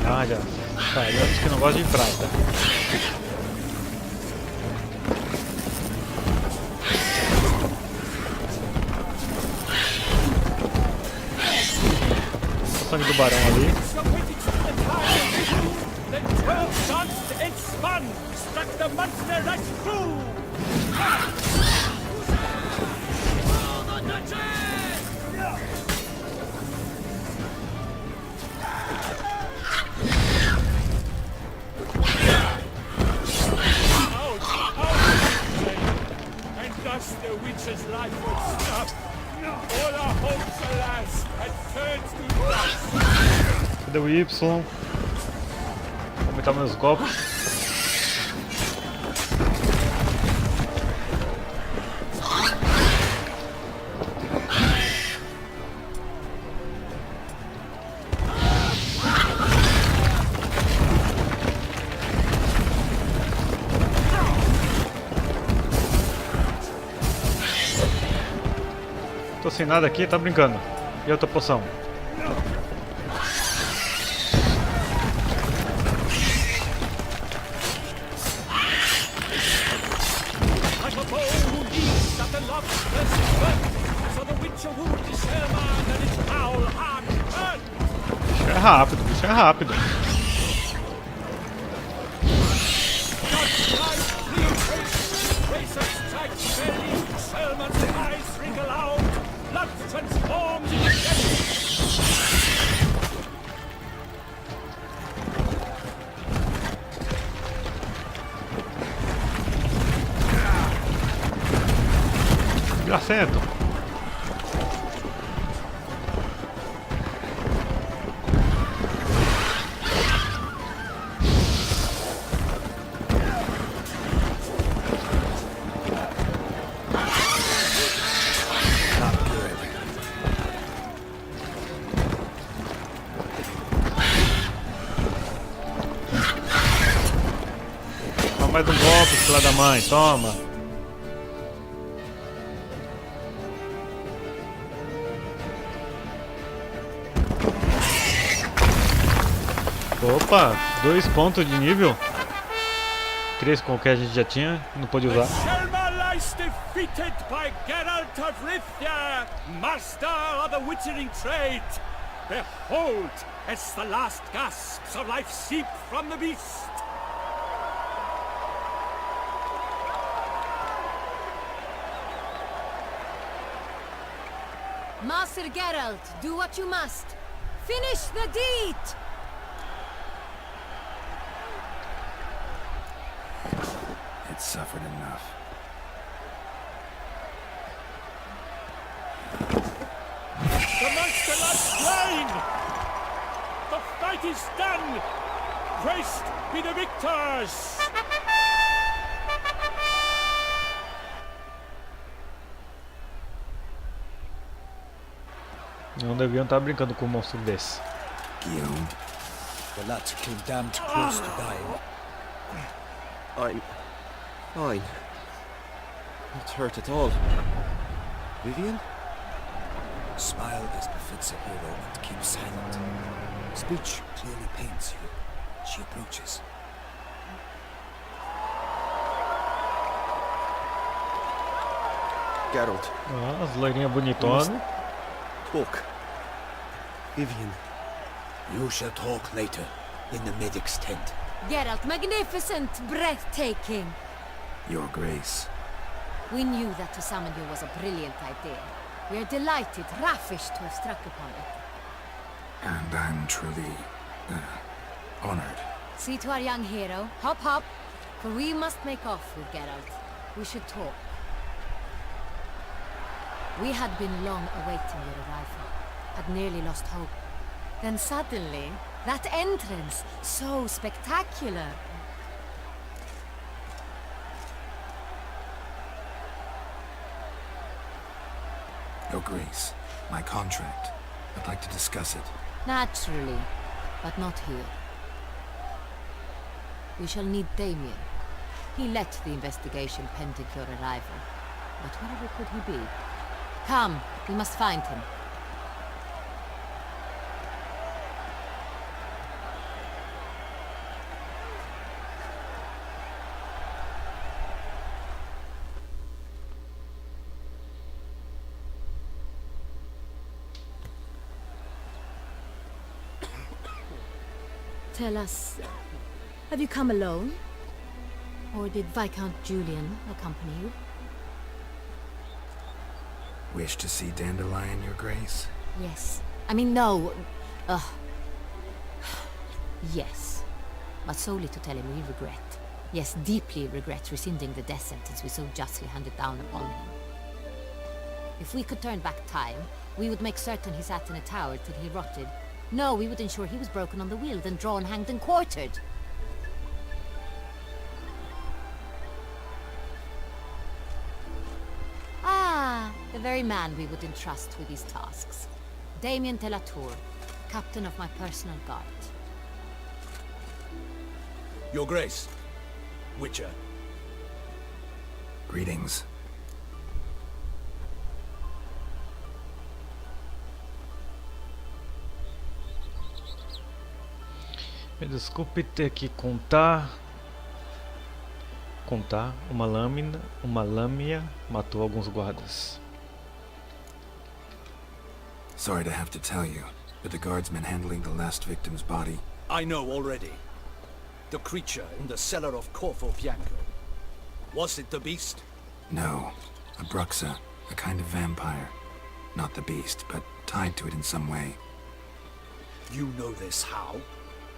Ah, já. Tá, digamos que não gosta de prata. O sangue do barão ali. The witch's life would stop. All our hopes, alas, had turned to dust. Cadê o Y? Vou aumentar meus golpes. Tô sem nada aqui, tá brincando. E outra poção? Bicho é rápido, bicho é rápido. Gracento. Toma mais um golpe, filha da mãe, toma. Opa, 2 pontos de nível. 3 com o que a gente já tinha, não pôde usar. Defeated by Geralt of Rivia, master of the witchering trade. Behold, as the last gasps of life seep from the beast. Master Geralt, do what you must. Finish the deed! It suffered enough. The monster lies slain! The fight is done! Praised be the victors! Não deviam estar brincando com um monstro desse. Guillaume, The lad came damned close to dying. I'm fine. Not hurt at all. Vivian? Smile as befits a hero and keep silent. Speech clearly pains you. She approaches. Geralt. Ah, as loirinhas bonitonas. Talk. Vivian. You shall talk later, in the medic's tent. Geralt, magnificent, breathtaking. Your Grace. We knew that to summon you was a brilliant idea. We are delighted, ravished to have struck upon it. And I'm truly honored. See to our young hero. Hop, hop. For we must make off with Geralt. We should talk. We had been long awaiting your arrival. Had nearly lost hope. Then suddenly, that entrance, so spectacular. Your Grace, my contract. I'd like to discuss it. Naturally, but not here. We shall need Damien. He led the investigation pending your arrival. But wherever could he be? Come, we must find him. Tell us, have you come alone? Or did Viscount Julian accompany you? Wish to see Dandelion, Your Grace? Yes. I mean, no. Yes. But solely to tell him we regret. Yes, deeply regret rescinding the death sentence we so justly handed down upon him. If we could turn back time, we would make certain he sat in a tower till he rotted. No, we would ensure he was broken on the wheel, then drawn, hanged, and quartered. Ah, the very man we would entrust with these tasks. Damien de la Tour, captain of my personal guard. Your Grace. Witcher. Greetings. Me desculpe ter que contar. Uma lâmina matou alguns guardas. Sorry to have to tell you, but the guardsman handling the last victim's body... I know already. The creature in the cellar of Corvo Bianco. Was it the beast? No. A Bruxa. A kind of vampire. Not the beast, but tied to it in some way. You know this how?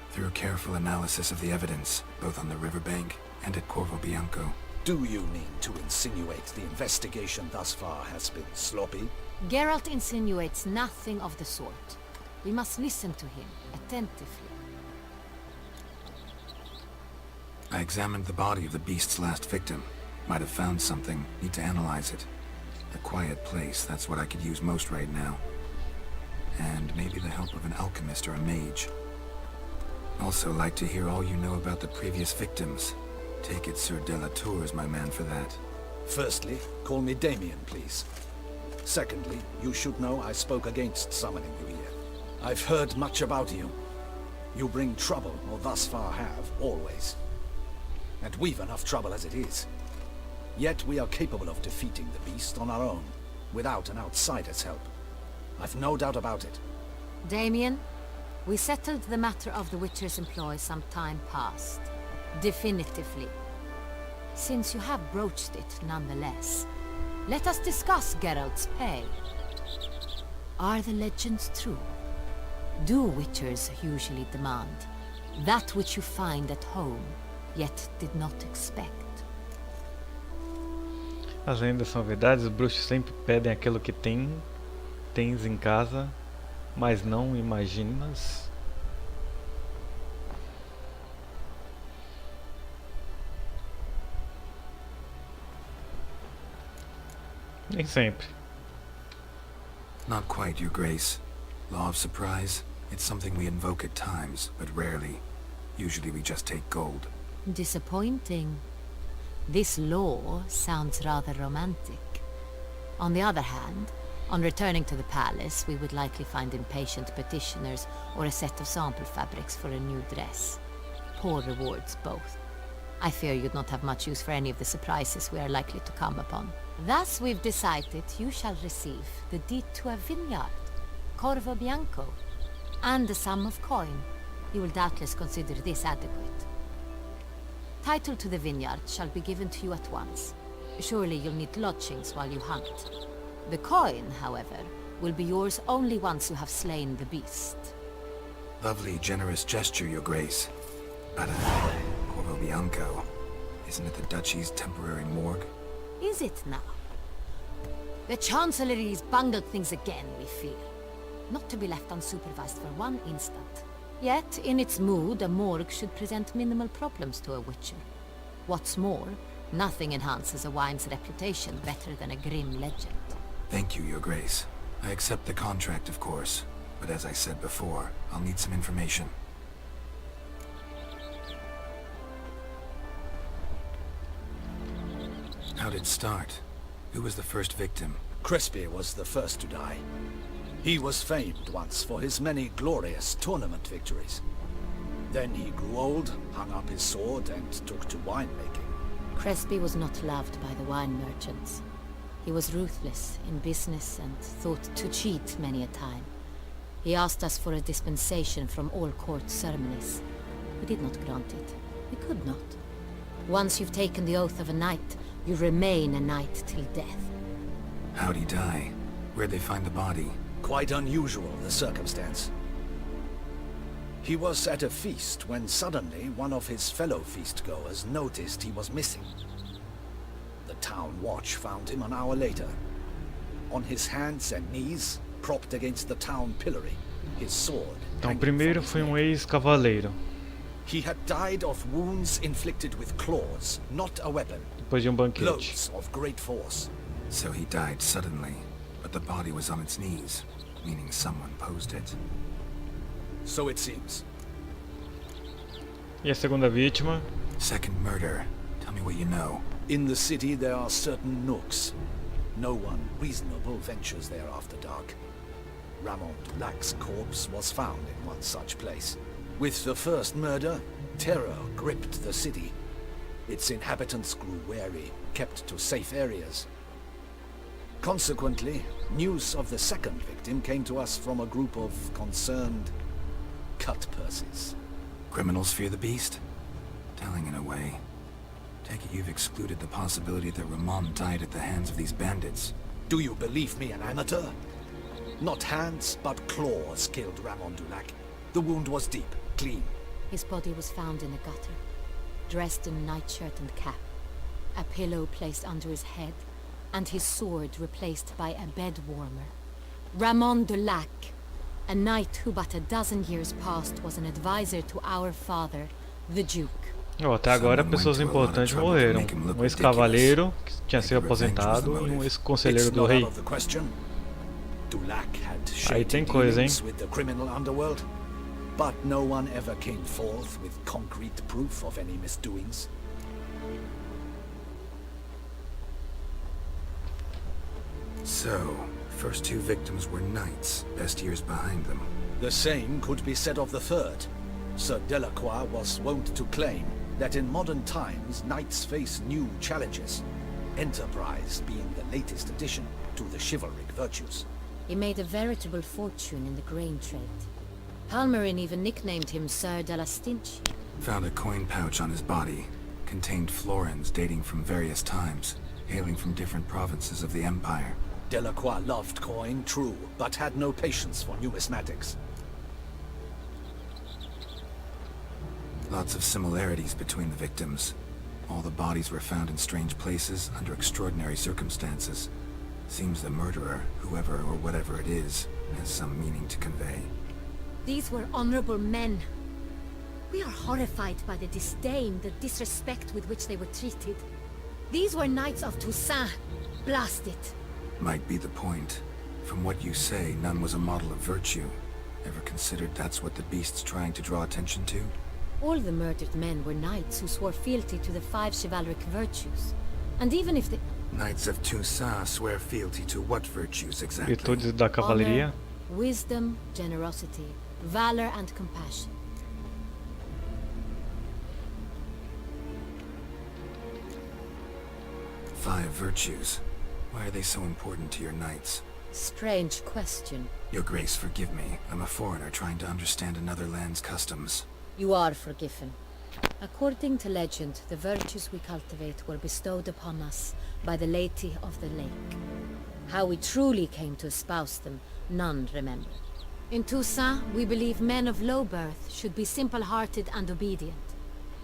Through careful analysis of the evidence, both on the riverbank and at Corvo Bianco. Do you mean to insinuate the investigation thus far has been sloppy? Geralt insinuates nothing of the sort. We must listen to him attentively. I examined the body of the beast's last victim. Might have found something. Need to analyze it. A quiet place, that's what I could use most right now. And maybe the help of an alchemist or a mage. Also like to hear all you know about the previous victims. Take it Sir de la Tour is my man for that. Firstly, call me Damien, please. Secondly, you should know I spoke against summoning you here. I've heard much about you. You bring trouble, or thus far have, always. And we've enough trouble as it is. Yet we are capable of defeating the beast on our own, without an outsider's help. I've no doubt about it. Damien, we settled the matter of the Witcher's employ some time past. Definitively. Since you have broached it nonetheless, let us discuss Geralt's pay. Are the legends true? Do Witchers usually demand that which you find at home, yet did not expect? As lendas são verdades, os bruxos sempre pedem aquilo que tens em casa, mas não imaginas. Nem sempre. Not quite, Your Grace. Law of surprise, it's something we invoke at times, but rarely. Usually we just take gold. Disappointing. This law sounds rather romantic. On the other hand, on returning to the palace, we would likely find impatient petitioners or a set of sample fabrics for a new dress. Poor rewards, both. I fear you'd not have much use for any of the surprises we are likely to come upon. Thus, we've decided you shall receive the deed to a vineyard, Corvo Bianco, and a sum of coin. You will doubtless consider this adequate. Title to the vineyard shall be given to you at once. Surely you'll need lodgings while you hunt. The coin, however, will be yours only once you have slain the beast. Lovely, generous gesture, Your Grace. But, Corvo Bianco, isn't it the Duchy's temporary morgue? Is it now? The Chancellery's bungled things again, we fear. Not to be left unsupervised for one instant. Yet, in its mood, a morgue should present minimal problems to a Witcher. What's more, nothing enhances a wine's reputation better than a grim legend. Thank you, Your Grace. I accept the contract, of course, but as I said before, I'll need some information. How'd it start? Who was the first victim? Crespi was the first to die. He was famed once for his many glorious tournament victories. Then he grew old, hung up his sword, and took to winemaking. Crespi was not loved by the wine merchants. He was ruthless in business and thought to cheat many a time. He asked us for a dispensation from all court ceremonies. We did not grant it. We could not. Once you've taken the oath of a knight, you remain a knight till death. How'd he die? Where'd they find the body? Quite unusual, the circumstance. He was at a feast when suddenly one of his fellow feastgoers noticed he was missing. The town watch found him an hour later. On his hands and knees, propped against the town pillory, his sword. Então, primeiro foi ex-cavaleiro. He had died of wounds inflicted with claws, not a weapon. Depois de banquete. Blows of great force. So he died suddenly, but the body was on its knees, meaning someone posed it. So it seems. E a segunda vítima? Second murder. Tell me what you know. In the city there are certain nooks. No one reasonable ventures there after dark. Ramon Dulac's corpse was found in one such place. With the first murder, terror gripped the city. Its inhabitants grew wary, kept to safe areas. Consequently, news of the second victim came to us from a group of concerned cut-purses. Criminals fear the beast? Telling in a way. Take it you've excluded the possibility that Ramon died at the hands of these bandits. Do you believe me an amateur? Not hands, but claws killed Ramon Dulac. The wound was deep, clean. His body was found in a gutter, dressed in nightshirt and cap, a pillow placed under his head, and his sword replaced by a bed warmer. Ramon Dulac, a knight who but a dozen years past was an advisor to our father, the Duke. Até agora pessoas importantes morreram. Ex-cavaleiro, que tinha sido aposentado, e ex-conselheiro do rei. Aí tem coisa, hein? But no one ever came forth with concrete proof of any misdoings. So, first two victims were knights, best years behind them. The same could be said of the third. Sir Delacroix was wont to claim that in modern times knights face new challenges, enterprise being the latest addition to the chivalric virtues. He made a veritable fortune in the grain trade. Palmerin even nicknamed him Sir de la Stinch. Found a coin pouch on his body. Contained florins dating from various times, hailing from different provinces of the Empire. Delacroix loved coin, true, but had no patience for numismatics. Lots of similarities between the victims. All the bodies were found in strange places under extraordinary circumstances. Seems the murderer, whoever or whatever it is, has some meaning to convey. These were honorable men. We are horrified by the disdain, the disrespect with which they were treated. These were knights of Toussaint. Blast it. Might be the point. From what you say, none was a model of virtue. Ever considered that's what the beast's trying to draw attention to? All the murdered men were knights who swore fealty to the 5 chivalric virtues. And even if the Knights of Toussaint swear fealty to what virtues exactly? Virtudes da cavalaria. honor, wisdom, generosity, valor and compassion. Five virtues. Why are they so important to your knights? Strange question. Your Grace, forgive me. I'm a foreigner trying to understand another land's customs. You are forgiven. According to legend, the virtues we cultivate were bestowed upon us by the Lady of the Lake. How we truly came to espouse them, none remember. In Toussaint, we believe men of low birth should be simple-hearted and obedient.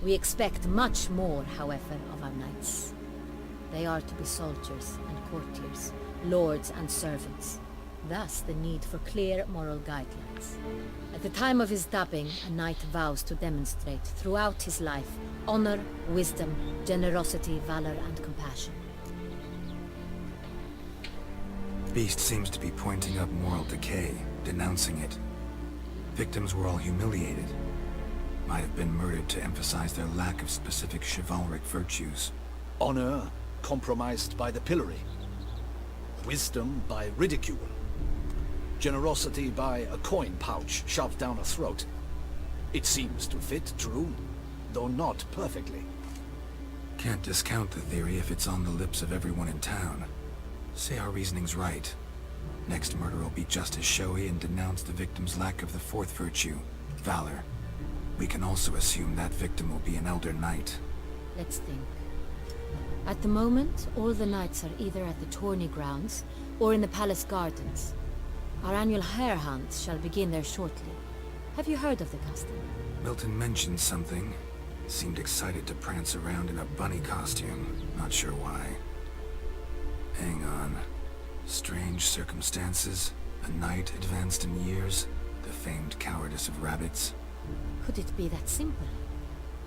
We expect much more, however, of our knights. They are to be soldiers and courtiers, lords and servants. Thus the need for clear moral guidelines. At the time of his dubbing, a knight vows to demonstrate throughout his life honor, wisdom, generosity, valor and compassion. Beast seems to be pointing up moral decay, denouncing it. Victims were all humiliated. Might have been murdered to emphasize their lack of specific chivalric virtues. Honor compromised by the pillory. Wisdom by ridicule. Generosity by a coin pouch shoved down a throat. It seems to fit, true, though not perfectly. Can't discount the theory if it's on the lips of everyone in town. Say our reasoning's right. Next murder will be just as showy and denounce the victim's lack of the fourth virtue, valor. We can also assume that victim will be an elder knight. Let's think. At the moment, all the knights are either at the tourney grounds or in the palace gardens. Our annual hare hunts shall begin there shortly. Have you heard of the custom? Milton mentioned something. Seemed excited to prance around in a bunny costume. Not sure why. Hang on. Strange circumstances. A knight advanced in years. The famed cowardice of rabbits. Could it be that simple?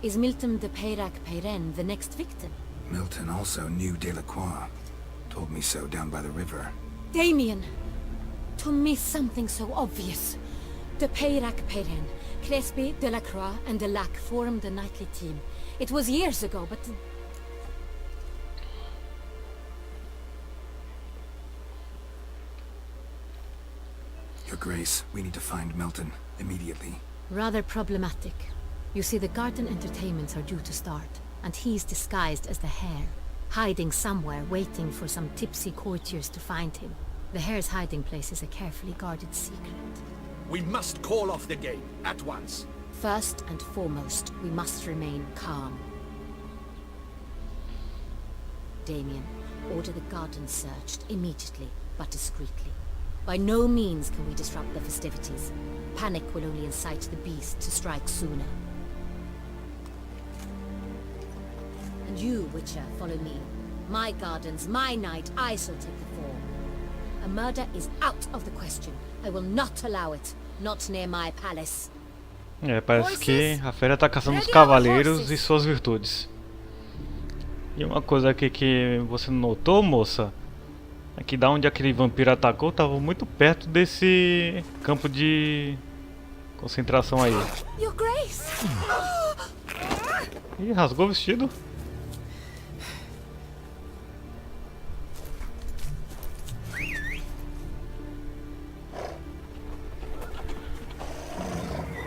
Is Milton de Peyrac Peyren the next victim? Milton also knew Delacroix. Told me so down by the river. Damien! To miss something so obvious. De Peyrac Peyren, Crespi, Delacroix, and Delac formed a knightly team. It was years ago, but... Your Grace, we need to find Milton. Immediately. Rather problematic. You see, the garden entertainments are due to start, and he's disguised as the hare, hiding somewhere, waiting for some tipsy courtiers to find him. The hare's hiding place is a carefully guarded secret. We must call off the game, at once. First and foremost, we must remain calm. Damien, order the garden searched immediately, but discreetly. By no means can we disrupt the festivities. Panic will only incite the beast to strike sooner. And you, Witcher, follow me. My gardens, my night, I shall take the fall. A murder is out of the question. I will not allow it. Not near my palace. Parece que a Fera tá caçando os cavaleiros e suas virtudes. E uma coisa aqui que você notou, moça, é que da onde aquele vampiro atacou tava muito perto desse campo de concentração aí. Your Grace! Ih, rasgou o vestido.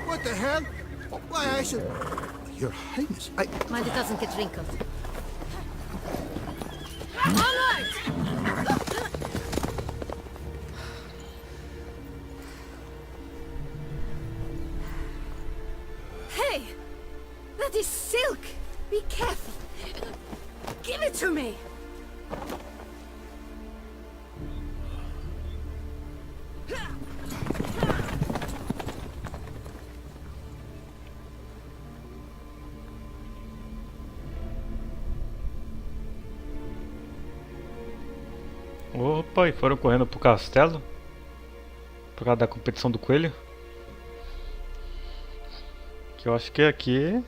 What the hell? Why, I should... Your Highness, I... Mind it doesn't get wrinkled. Hey! That is silk! Be careful! Give it to me! Opa, e foram correndo pro castelo por causa da competição do coelho. Que eu acho que aqui.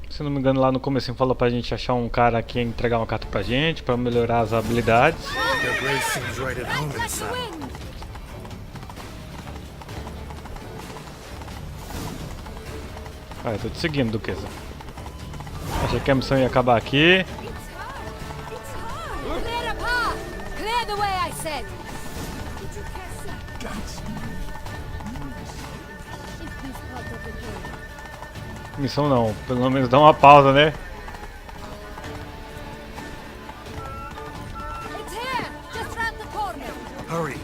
Se não me engano, lá no começo falou pra gente achar um cara que ia entregar uma carta pra gente, pra melhorar as habilidades. Your Grace seems right at home inside. Ah, eu tô te seguindo, Duquesa. Achei que a missão ia acabar aqui. Clear a path! Clear the way, I said! Missão não, pelo menos dá uma pausa, né? It's here! Just round the corner! Hurry!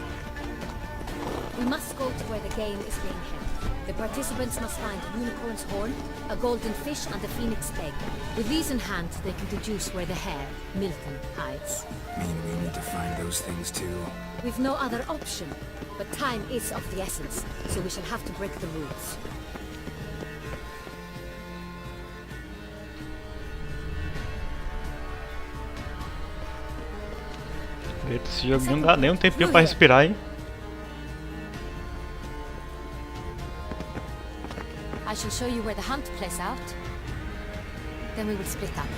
We must go to where the game is being held. The participants must find a unicorn's horn, a golden fish, and a phoenix egg. With these in hand, they can deduce where the hare, Milton, hides. Mean we need to find those things too? We've no other option, but time is of the essence, so we shall have to break the rules. Eita, esse jogo não dá nem um tempinho pra respirar, hein? I shall show you where the hunt plays out. Then we will split up.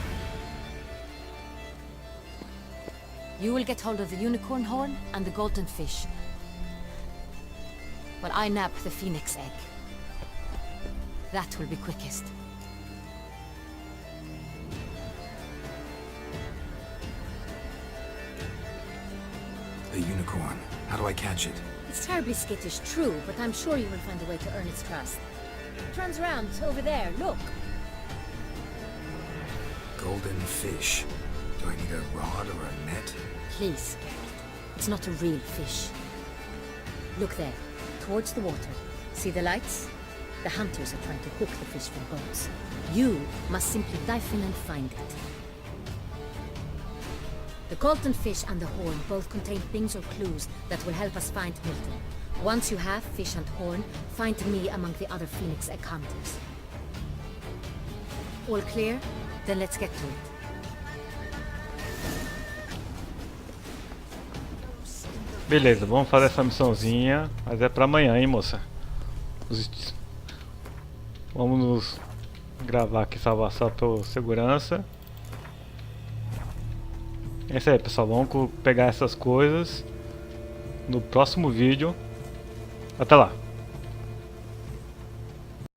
You will get hold of the unicorn horn and the golden fish, while I nab the phoenix egg. That will be quickest. The unicorn. How do I catch it? It's terribly skittish, true, but I'm sure you will find a way to earn its trust. It runs around over there, look. Golden fish. Do I need a rod or a net? Please, Geralt. It's not a real fish. Look there, towards the water. See the lights? The hunters are trying to hook the fish from boats. You must simply dive in and find it. The golden fish and the horn both contain things or clues that will help us find Milton. Once you have fish and horn, find me among the other Phoenix Egg hunters. All clear? Then let's get to it. Beleza, vamos fazer essa missãozinha, mas é pra amanhã, hein, moça? Vamos nos gravar aqui, salvar só por segurança. É isso aí, pessoal, vamos pegar essas coisas no próximo vídeo. Até lá!